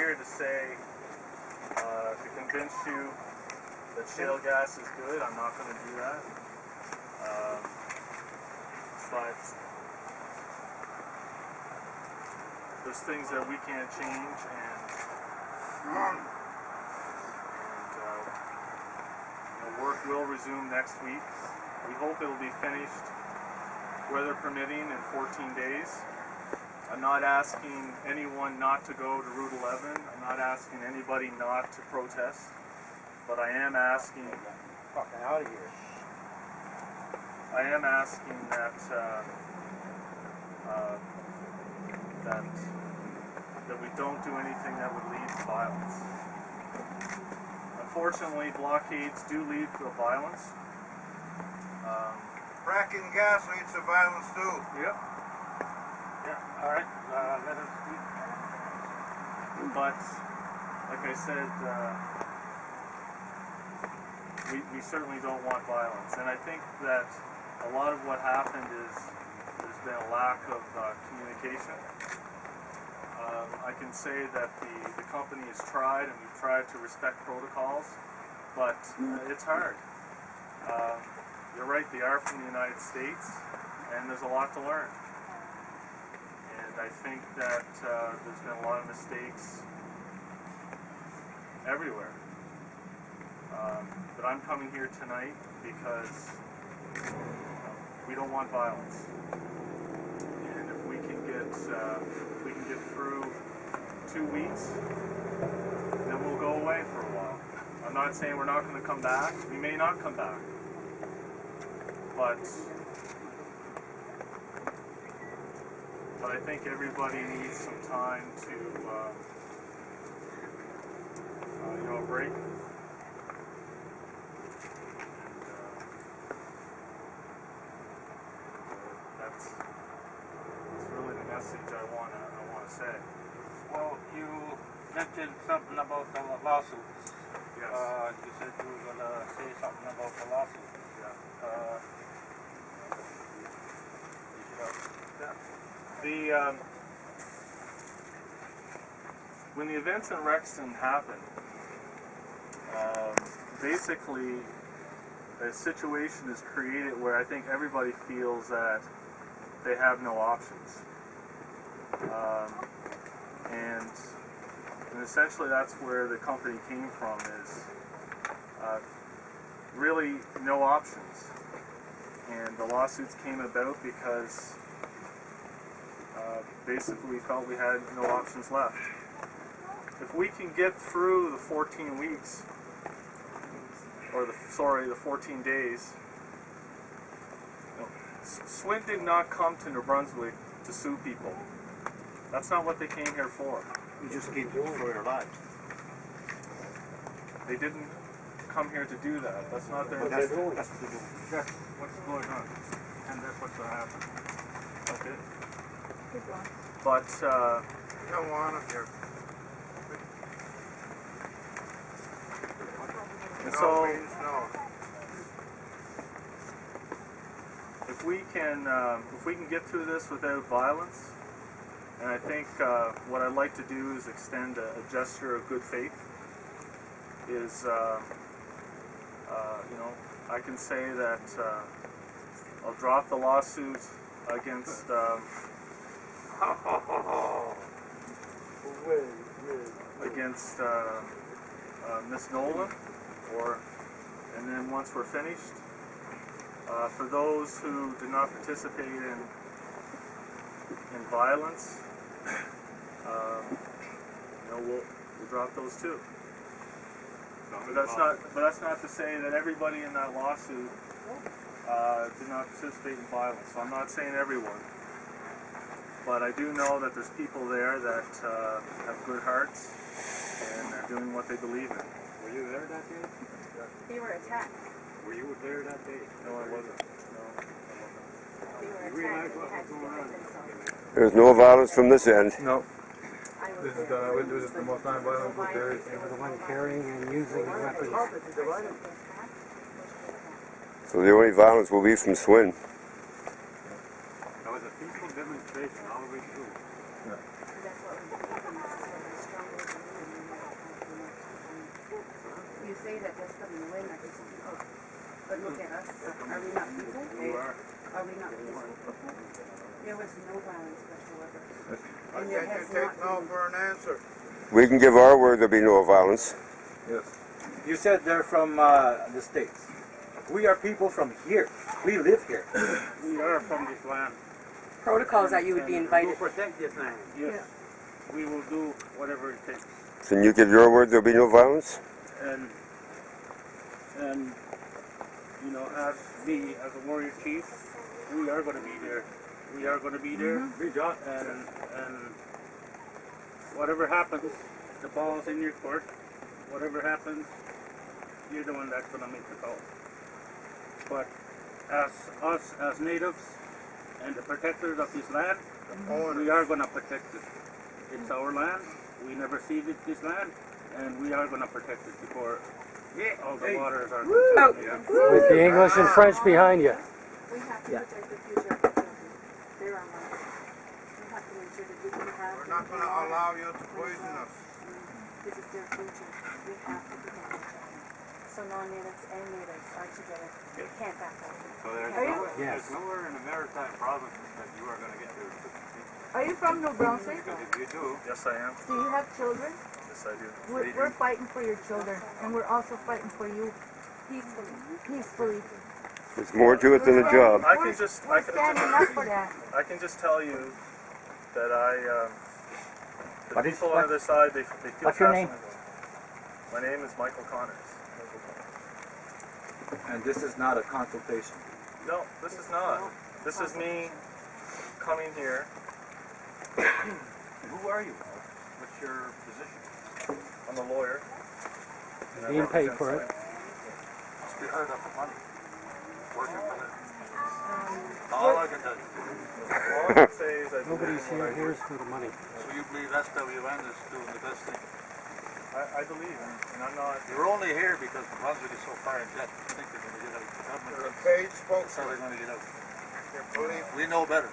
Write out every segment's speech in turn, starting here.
here to say, to convince you that shale gas is good. I'm not going to do that. But there's things that we can't change, and work will resume next week. We hope it'll be finished, weather permitting, in 14 days. I'm not asking anyone not to go to Route 11. I'm not asking anybody not to protest. But I am asking... Fucking out of here. I am asking that that we don't do anything that would lead to violence. Unfortunately, blockades do lead to violence. Fracking gas leads to violence too. Yep. Yeah. All right. Let us speak. But like I said, we certainly don't want violence, and I think that a lot of what happened is there's been a lack of communication. I can say that the company has tried, and we've tried to respect protocols, but it's hard. You're right, they are from the United States, and there's a lot to learn. And I think that there's been a lot of mistakes everywhere. But I'm coming here tonight because we don't want violence. And if we can get through 2 weeks, then we'll go away for a while. I'm not saying we're not going to come back. We may not come back. But I think everybody needs some time to, break. That's really the message I want to say. Well, you mentioned something about the lawsuits. Yes. You said you were going to say something about the lawsuits. Yeah. When the events in Rexton happened, basically a situation is created where I think everybody feels that they have no options. And essentially that's where the company came from, is really no options. And the lawsuits came about because basically we felt we had no options left. If we can get through the 14 weeks, or the 14 days, SWN did not come to New Brunswick to sue people. That's not what they came here for. You just came to destroy our lives. They didn't come here to do that. That's not their That's intention. what they're doing. That's what's going on, and that's what's going to happen. Okay. But Don't want it here. and No so means no. if we can get through this without violence, and I think what I'd like to do is extend a gesture of good faith. Is I can say that I'll drop the lawsuit against against Miss Nolan, and then once we're finished, for those who did not participate in violence, we'll drop those too. But that's not to say that everybody in that lawsuit did not participate in violence. So I'm not saying everyone, but I do know that there's people there that have good hearts and are doing what they believe in. Were you there that day? They were attacked. Were you there that day? No, I wasn't. They were You realize attacked. what They was had to going on? defend themselves. There's no violence from this end. No. I was This is there. the most nonviolent group there is. They were the one carrying and using the weapons. So the only violence will be from SWN. That was a peaceful demonstration all the way through. That's what we believe in. This is what we're strongly believe. say that SWN are just people. But look at us. Are we not people? Are we not peaceful people? There was no violence whatsoever. I And there can't has take not no been. for an answer. We can give our word there'll be no violence. Yes. You said they're from the States. We are people from here. We live here. We are from this land. Protocols that you would be We will invited. protect this land. Yes. We will do whatever it takes. Can you give your word there'll be no violence? And you know, as me, as a warrior chief, we are going to be there. We are going to be there. We got And whatever happens, the ball's in your court. Whatever happens, you're the one that's going to make the call. But as us, as natives, and the protectors of this land, we are going to protect it. It's our land. We never ceded this land, and we are going to protect it before all the waters are contaminated. With the English and French behind you. We have to protect the future of the children. They're our lives. We have to make sure that we can have. We're not going to allow you to poison us. This is their future. We have to protect the children. So non-natives and natives are together. They can't back out. So there's Yes. nowhere in the maritime provinces that you are going to get to. Are you from New Brunswick? Because if you do, Yes, I am. Do you have children? Yes, I do. We're fighting for your children, and we're also fighting for you Peacefully. peacefully. There's more to it than a job. I can just, I We're can standing up for that. I can just tell you that the What is- people on the other side, they feel what's your name? passionate. My name is Michael Connors. And this is not a consultation. No, this is not. This is me coming here. who are you? What's your position? I'm a lawyer. and I Being paid represent for it. SWN. Must be hard up for money. Working for it. All I can tell you. All I can say is I believe Nobody's in what I do. here for the money. So you believe SWN is doing the best thing? I believe, and I'm not. You're only here because the Brunswick is so far in debt. I think they're going to get out. The government The thinks paid that's how spokesman. they're going to get out. Believe We know better.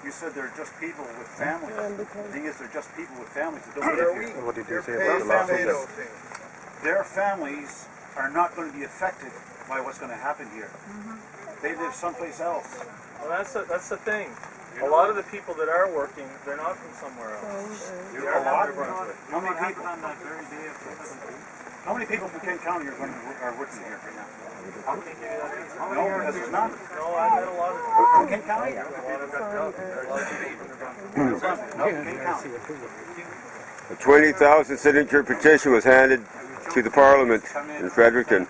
You said they're just people with families. The thing is, they're just people with families that don't They're live here. What did They're you say paid about the to say lawsuit? those things. Their families are not going to be affected by what's going to happen here. They live someplace else. Well, that's the thing. A lot of the people that are working, they're not from somewhere else. They are from New Brunswick. How many people? on that very day of the 17th? How many people from Kent County are working here right now? How can you give you that answer? No, because there's none. No, I've had a lot of From Kent County? a lot of jobs. There are a lot of people from New Brunswick. No, Kent County. A 20,000 signature petition was handed to the Parliament in Fredericton.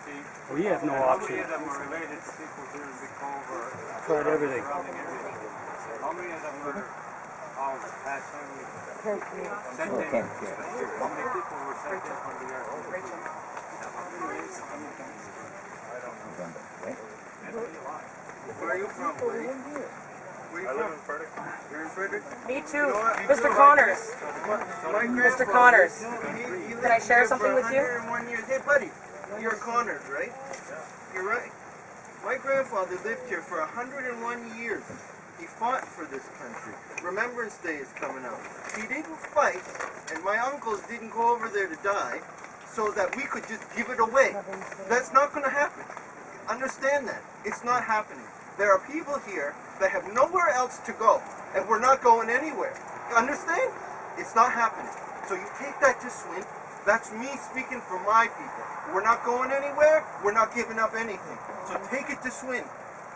We have no How option. many of them are related to people here in Big Cove or Tried everything. surrounding areas? How many of them were all passed in? Sent in? How many people were sent in from the earth? Where are you from, buddy? Where I you live from? in Fredericton. You're in Fredericton? Me too. know what? Mr. Connors. My Mr. grandfather- Connors. He Can I lived share here something for with you? 101 years. Hey, buddy, you're Connors, right? You're right. My grandfather lived here for 101 years. He fought for this country. Remembrance Day is coming up. He didn't fight, and my uncles didn't go over there to die, so that we could just give it away. That's not going to happen. Understand that. It's not happening. There are people here that have nowhere else to go, and we're not going anywhere. Understand? It's not happening. So you take that to Swin. That's me speaking for my people. We're not going anywhere. We're not giving up anything. So take it to Swin.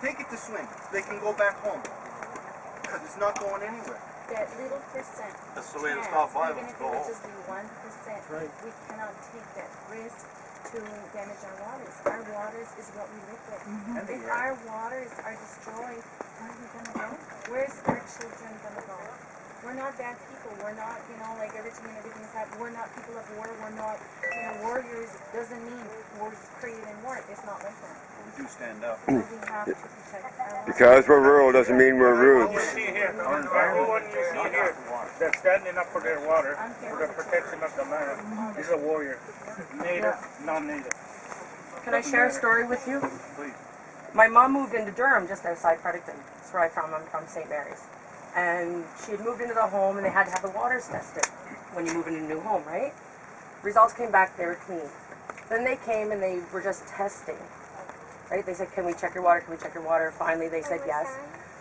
Take it to Swin. They can go back home. Because it's not going anywhere. That little percent. That's the way to chance, stop violence. Even if Go it would home. just be 1%, we cannot take that risk to damage our waters. Our waters is what we live with. If our waters are destroyed, where are we gonna go? Where's our children gonna go? We're not bad people. We're not, like everything's happening. We're not people of war. We're not, warriors. Doesn't mean wars created in war. It's not like that. We do stand up. So we have to protect our waters. Because we're rural doesn't mean we're rude. You see here, everyone you see here that's standing up for their water, for the protection of the land, is a warrior. Native, non-native. Can I share a story with you? Please. My mom moved into Durham, just outside Fredericton. That's where I'm from St. Mary's. And she had moved into the home, and they had to have the waters tested when you move into a new home, right? Results came back, they were clean. Then they came and they were just testing, right? They said, can we check your water? Can we check your water? Finally, they said yes.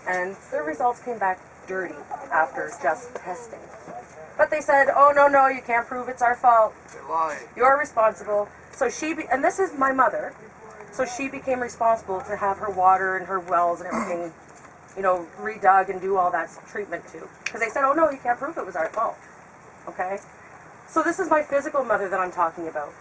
And their results came back dirty after just testing. But they said, oh, no, you can't prove it's our fault. You're responsible. So and this is my mother, so she became responsible to have her water and her wells and everything, you know, redug and do all that treatment too. Because they said, oh no, you can't prove it was our fault. Okay? So this is my physical mother that I'm talking about.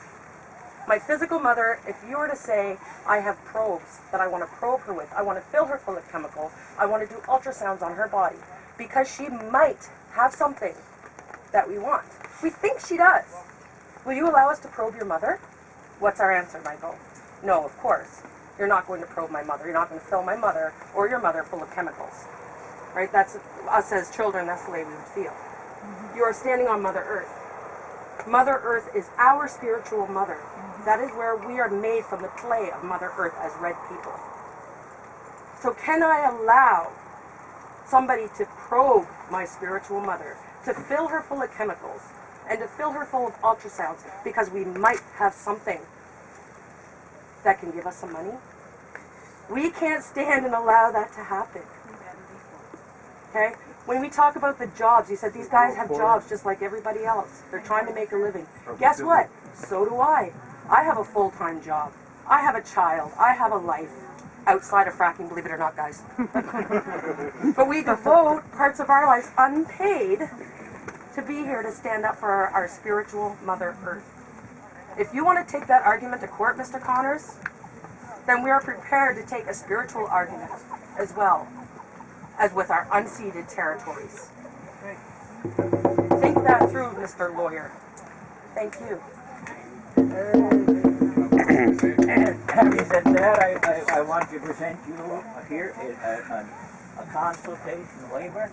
My physical mother, if you were to say, I have probes that I want to probe her with, I want to fill her full of chemicals, I want to do ultrasounds on her body, because she might have something that we want. We think she does. Will you allow us to probe your mother? What's our answer, Michael? No, of course. You're not going to probe my mother. You're not going to fill my mother or your mother full of chemicals. Right? That's us as children, that's the way we would feel. You are standing on Mother Earth. Mother Earth is our spiritual mother. That is where we are made from the clay of Mother Earth as red people. So can I allow somebody to probe my spiritual mother, to fill her full of chemicals, and to fill her full of ultrasounds because we might have something that can give us some money? We can't stand and allow that to happen. Okay? When we talk about the jobs, you said these guys have jobs just like everybody else. They're trying to make a living. Guess what? So do I. I have a full-time job. I have a child. I have a life outside of fracking, believe it or not, guys. But we devote parts of our lives unpaid to be here to stand up for our spiritual Mother Earth. If you want to take that argument to court, Mr. Connors, then we are prepared to take a spiritual argument as well as with our unceded territories. Think that through, Mr. Lawyer. Thank you. Having said that, I want to present you here a consultation waiver.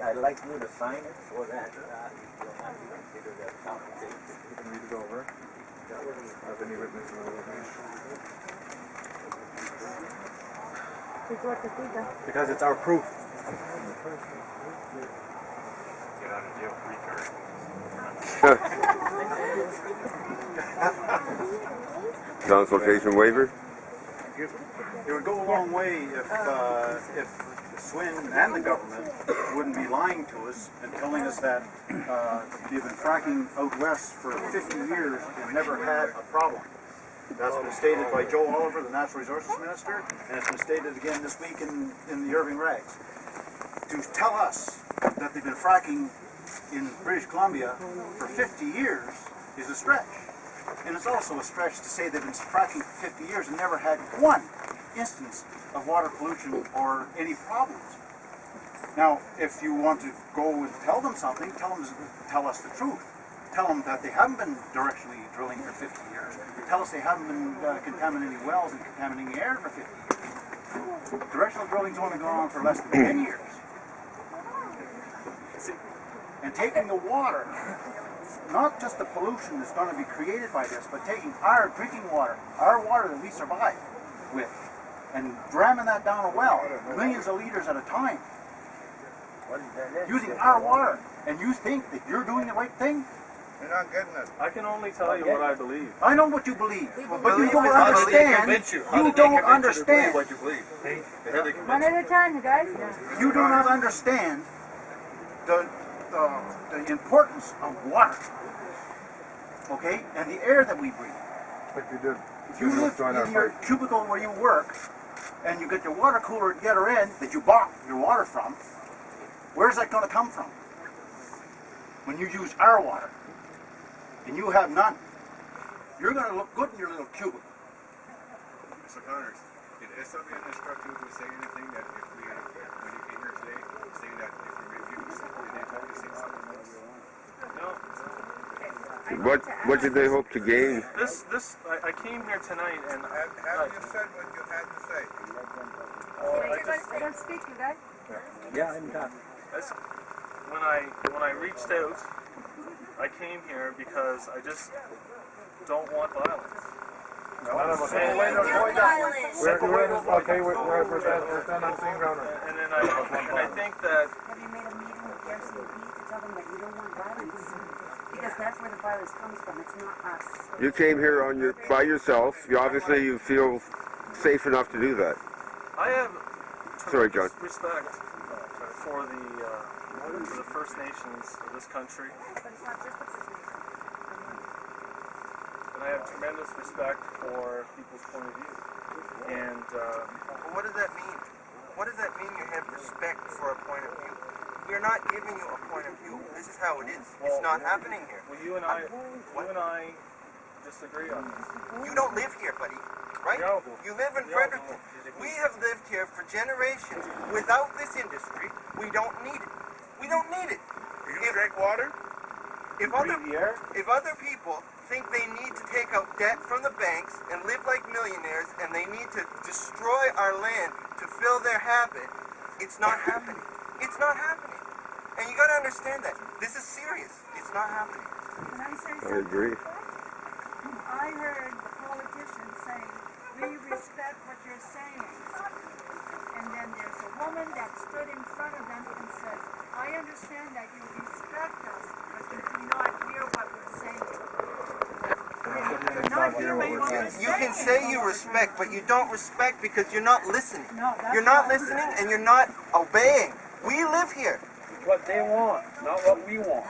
I'd like you to sign it so that you'll have to consider that consultation. You can read it over. Have any witness because it's our proof. Get out of jail free card. Consultation waiver? It would go a long way if SWN and the government wouldn't be lying to us and telling us that they've been fracking out west for 50 years and never had a problem. That's been stated by Joe Oliver, the Natural Resources Minister, and it's been stated again this week in the Irving Rags. To tell us that they've been fracking in British Columbia for 50 years is a stretch. And it's also a stretch to say they've been fracking for 50 years and never had one instance of water pollution or any problems. Now, if you want to go and tell them something, tell us the truth. Tell them that they haven't been directionally drilling for 50 years. Tell us they haven't been contaminating wells and contaminating air for 50 years. Directional drilling's only gone on for less than 10 years. And taking the water, not just the pollution that's going to be created by this, but taking our drinking water, our water that we survive with, and ramming that down a well, millions of liters at a time, using our water, and you think that you're doing the right thing? You're not getting it. I can only tell you what I believe. I know what you believe, but you don't understand. You don't understand. What you believe. One at a time, you guys. You do not understand the importance of water, okay, and the air that we breathe. But you did. If you live in your cubicle where you work, and you get your water cooler at the other end that you bought your water from, where's that going to come from? When you use our water, and you have none, you're going to look good in your little cubicle. Mr. Connors, did SWN instruct you to say anything that if we, when you came here today, saying that if we refuse, they told you to say something else? No. What did they hope to gain? I came here tonight and Have you said what you had to say? Don't speak, you guys. Yeah, I'm done. when I reached out, I came here because I just don't want violence. We're done on scene rounder. And I think that Have you made a meeting with the RCMP to tell them that you don't want violence? Because that's where the violence comes from. It's not us. You came here by yourself. You feel safe enough to do that. I have Sorry, John. tremendous respect for the First Nations of this country, But it's not just the First Nations. and I have tremendous respect for people's point of view. And Well, what does that mean? What does that mean you have respect for a point of view? We're not giving you a point of view. This is how it is. It's not happening here. well, you and I disagree on this. You don't live here, buddy, right? No. You live in Fredericton. We have lived here for generations without this industry. We don't need it. We don't need it. You drink water? If other people think they need to take out debt from the banks and live like millionaires and they need to destroy our land to fill their habit, it's not happening. It's not happening. And you gotta understand that. This is serious. It's not happening. Can I say I something? agree. I heard the politicians say, we respect what you're saying. And then there's a woman that stood in front of them and said, I understand that you respect us, but you do not hear what we're saying. You're not hearing what we're saying. You can say you respect, but you don't respect because you're not listening. No, that's You're not listening and you're not obeying. We live here. What they want, not what we want.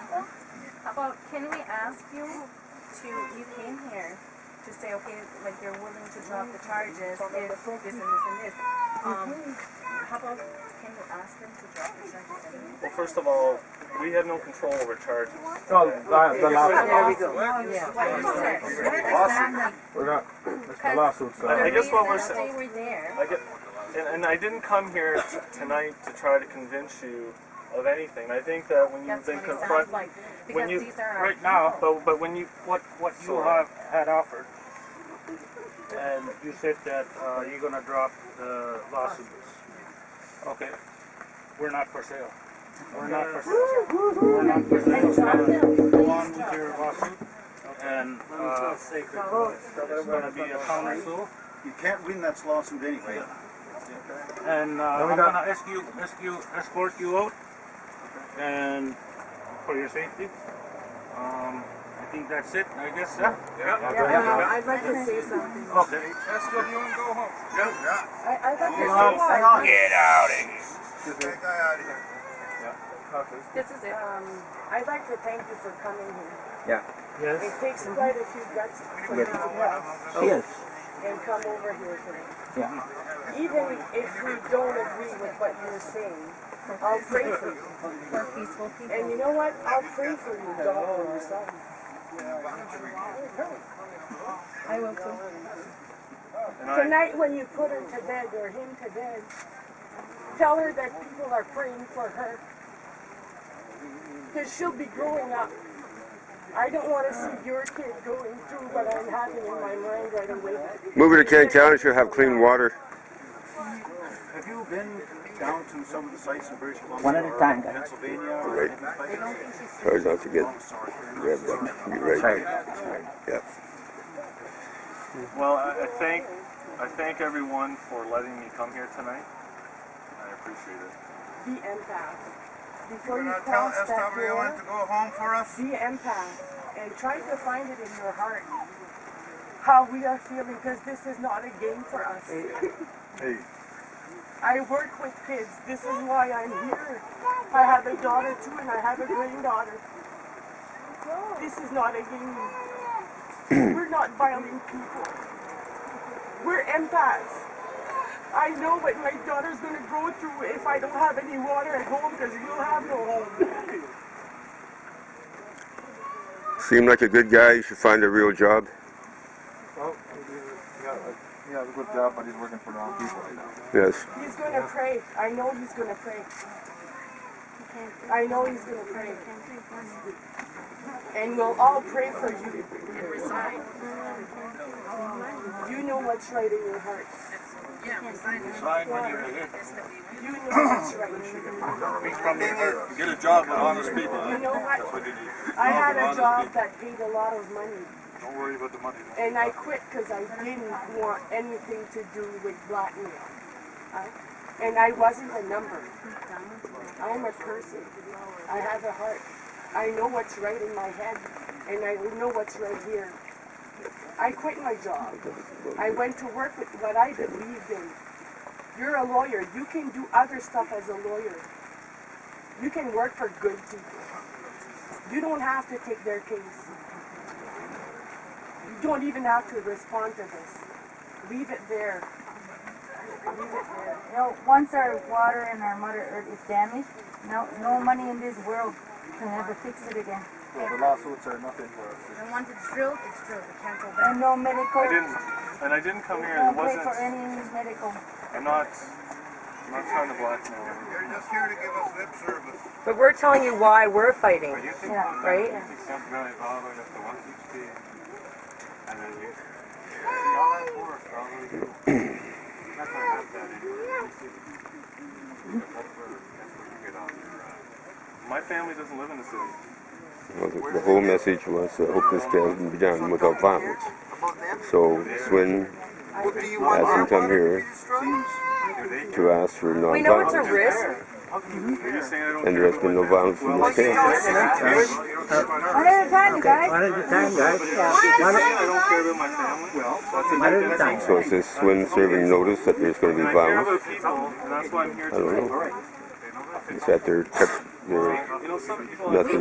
How about, can we ask you you came here to say, okay, like you're willing to drop the charges if this and this and this. How about, can you ask them to drop the charges anyway? Well, first of all, we have no control over charges. Oh, the lawsuit. There we go. What you said. Exactly. We're not, it's the lawsuit. I guess what we're They saying, were there. and I didn't come here tonight to try to convince you of anything. I think that when you've That's been what it sounds confronted, like. when Because you these are our Right now, people. but when you what you had offered, and you said that you're gonna drop the lawsuits. Okay, we're not for sale. We're not for sale. We're not for sale. Go on with your lawsuit, and there's gonna be a counter sue. You can't win that lawsuit anyway. And I'm gonna escort you out, and for your safety. I think that's it. I guess. Yeah. I'd like to say something. Okay. SWN go home. I'd like to say Hang on. Get out of here. Get that guy out of here. This is it. I'd like to thank you for coming here. Yeah. Yes. It takes quite a few guts for you to come Yes. and come over here today. Yeah. Even if we don't agree with what you're saying, I'll pray for you. We're peaceful people. And you know what? I'll pray for you, God, for your son. I will too. Tonight when you put her to bed or him to bed, tell her that people are praying for her. Because she'll be growing up. I don't want to see your kid going through what I'm having in my mind right away. Moving to Kent County should have clean water. Have you been down to some of the sites in British Columbia? One at a time, guys. Pennsylvania or Right. any places? Try not to get Oh, sorry. grabbed up. You're right. Sorry. Yeah. Well, I thank everyone for letting me come here tonight. I appreciate it. Be empath. Before You're you not telling cross that SWN door, to go home for us? be empath and try to find it in your heart how we are feeling, because this is not a game for us. Hey. I work with kids. This is why I'm here. I have a daughter too, and I have a granddaughter. This is not a game. We're not violent people. We're empaths. I know what my daughter's going to go through if I don't have any water at home, because we'll have no home. Seem like a good guy. You should find a real job. Well, he has a good job, but he's working for the wrong people right now. Yes. He's going to pray. I know he's going to pray. I know he's going to pray. And we'll all pray for you. You know what's right in your heart. Sign when you're here. You know what's right in your heart. Get a job with honest people. You know That's what? what you need. I had a job that paid a lot of money. Don't worry about the money. And I quit because I didn't want anything to do with blackmail. And I wasn't a number. I'm a person. I have a heart. I know what's right in my head. and I know what's right here. I quit my job. I went to work with what I believed in. You're a lawyer. You can do other stuff as a lawyer. You can work for good people. You don't have to take their case. You don't even have to respond to this. Leave it there. Leave it there. You know, once our water and our Mother Earth is damaged, no money in this world can ever fix it again. Well, the lawsuits are nothing for us. And once it's drilled, it can't go back. And no medical. I didn't come here. It Don't pay wasn't. for any medical. I'm not trying to blackmail you. You're just here to give us lip service. But we're telling you why we're fighting, Yeah. right? My family doesn't live in the city. Well, the whole message was, I hope this can be done without violence. So SWN has him come here to ask for non-violence. We know it's a risk. And there has been no violence in this camp. One at a time, you guys. One at a time, guys. I don't care about my family. One at a time. So is this SWN serving notice that there's going to be I care violence? about people, and that's why I'm here I don't today. know. Is that they're You know, some people. nothing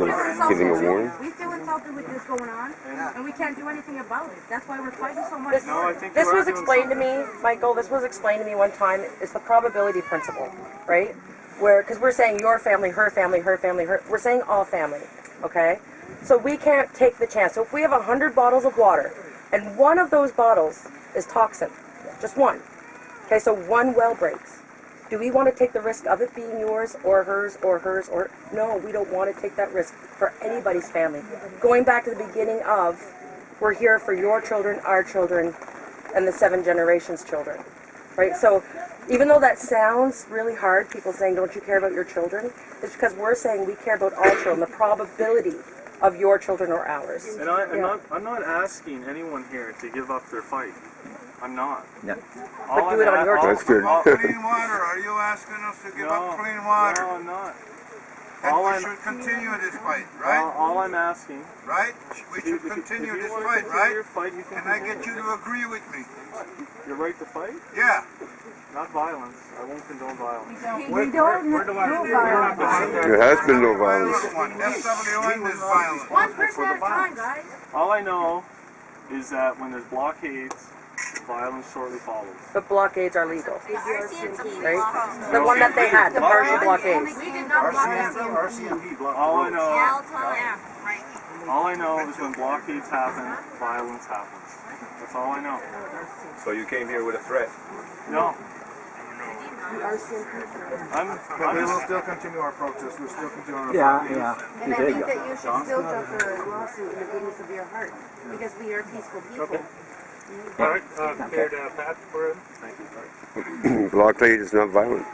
giving a warning? We feel insulted with this going on, and we can't do anything about it. That's why we're fighting so much. No, I think This you are was doing explained to me, Michael, this was explained to me one time. It's the probability principle, right? Where, because we're saying your family, her family, her family, her, we're saying all family, okay? So we can't take the chance. So if we have 100 bottles of water, and one of those bottles is toxin, just one, okay, so one well breaks. Do we want to take the risk of it being yours or hers or hers or... No, we don't want to take that risk for anybody's family. Going back to the beginning of, we're here for your children, our children, and the 7 generations' children, right? So even though that sounds really hard, people saying, don't you care about your children? It's because we're saying we care about all children, the probability of your children or ours. And I'm not asking anyone here to give up their fight. I'm not. Yeah. But do it on your terms. That's good. Clean water, are you asking us to give up clean water? No, I'm not. And we should continue this fight, right? All I'm asking. Right? We should continue this fight, right? Can I get you to agree with me? Your right to fight? Yeah. Not violence. I won't condone violence. We don't do violence. There has been no violence. SWN is violent. One person at a time, guys. All I know is that when there's blockades, violence shortly follows. But blockades are legal, right? The one that they had, the partial blockades. We did not block them. RCMP blocked the All I roads. know, all I know is when blockades happen, violence happens. That's all I know. So you came here with a threat? No. We will still continue our protest. We'll still continue our Yeah. And I think that you should still drop the lawsuit in the goodness of your heart, because we are peaceful people. Blockade is not violent.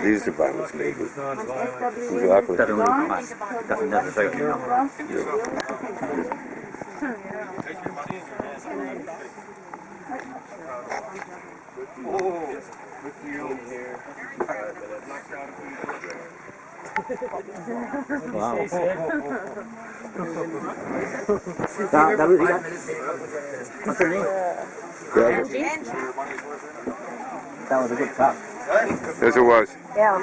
These are violence, maybe. Exactly. Doesn't necessarily know. Wow. That was what's her name? That was a good talk. Yes, it was. Yeah.